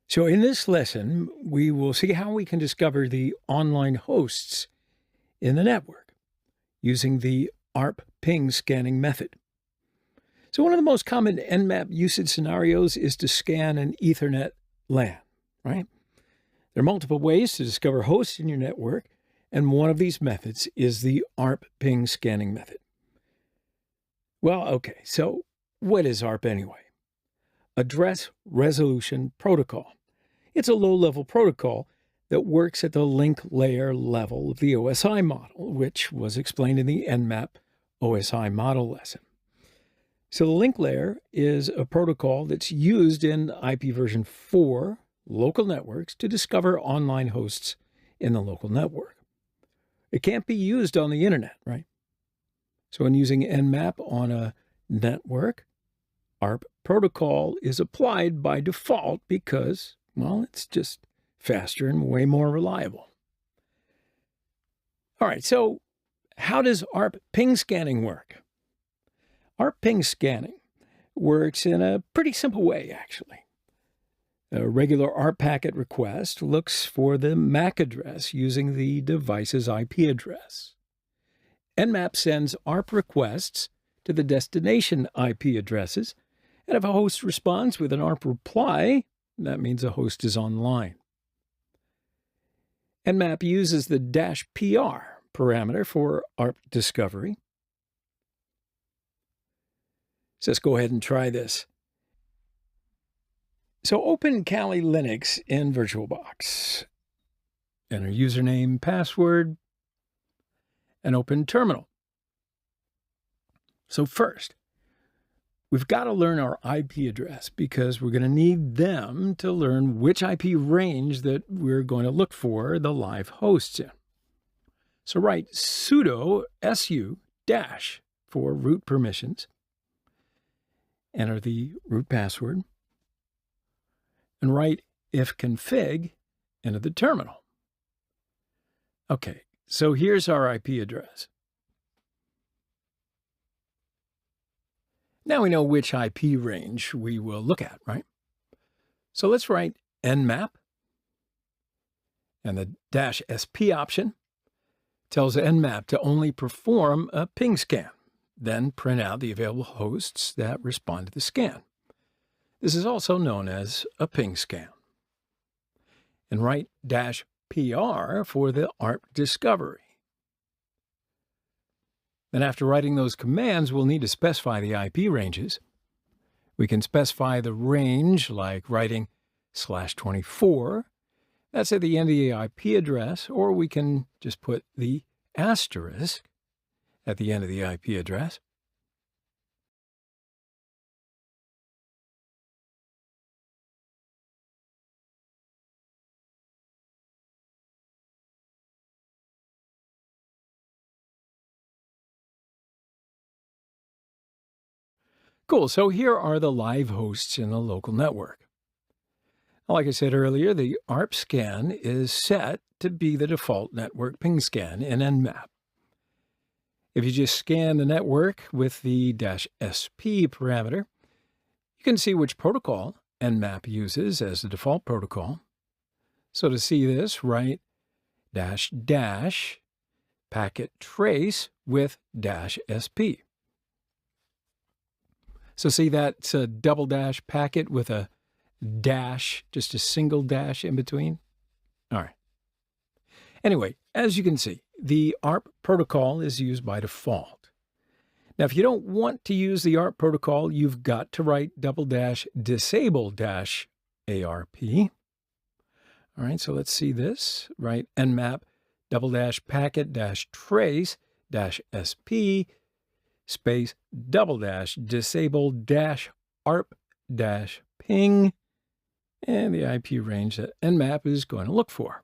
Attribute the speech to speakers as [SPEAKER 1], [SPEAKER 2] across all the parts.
[SPEAKER 1] So in this lesson, we will see how we can discover the online hosts in the network using the ARP ping scanning method. So one of the most common Nmap usage scenarios is to scan an Ethernet LAN, right? There are multiple ways to discover hosts in your network, and one of these methods is the ARP ping scanning method. Well, okay, so what is ARP anyway? Address Resolution Protocol. It's a low-level protocol that works at the link layer level of the OSI model, which was explained in the Nmap OSI model lesson. So the link layer is a protocol that's used in IP version 4 local networks to discover online hosts in the local network. It can't be used on the internet, right? So when using Nmap on a network, ARP protocol is applied by default because, well, it's just faster and way more reliable. All right, so how does ARP ping scanning work? ARP ping scanning works in a pretty simple way, actually. A regular ARP packet request looks for the MAC address using the device's IP address. Nmap sends ARP requests to the destination IP addresses, and if a host responds with an ARP reply, that means a host is online. Nmap uses the -PR parameter for ARP discovery. So let's go ahead and try this. So open Kali Linux in VirtualBox. Enter username, password, and open terminal. So first, we've got to learn our IP address because we're going to need them to learn which IP range that we're going to look for the live hosts in. So write sudo su dash for root permissions. Enter the root password. And write ifconfig into the terminal. Okay, so here's our IP address. Now we know which IP range we will look at, right? So let's write nmap, and the -sp option tells nmap to only perform a ping scan, then print out the available hosts that respond to the scan. This is also known as a ping scan. And write -PR for the ARP discovery. Then after writing those commands, we'll need to specify the IP ranges. We can specify the range like writing /24. That's at the end of the IP address, or we can just put the asterisk at the end of the IP address. Cool, so here are the live hosts in the local network. Like I said earlier, the ARP scan is set to be the default network ping scan in Nmap. If you just scan the network with the -sp parameter, you can see which protocol Nmap uses as the default protocol. So to see this, write -- packet trace with -sp. So see, that's a double dash packet with a dash, just a single dash in between. All right. Anyway, as you can see, the ARP protocol is used by default. Now, if you don't want to use the ARP protocol, you've got to write --disable -ARP. All right, so let's see this. Write nmap -- packet-trace -sp space -- disable -ARP -ping, and the IP range that Nmap is going to look for.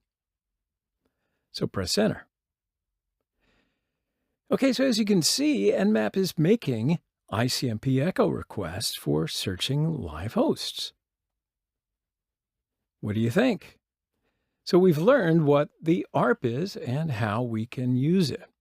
[SPEAKER 1] So press enter. Okay, so as you can see, Nmap is making ICMP echo requests for searching live hosts. What do you think? So we've learned what the ARP is and how we can use it.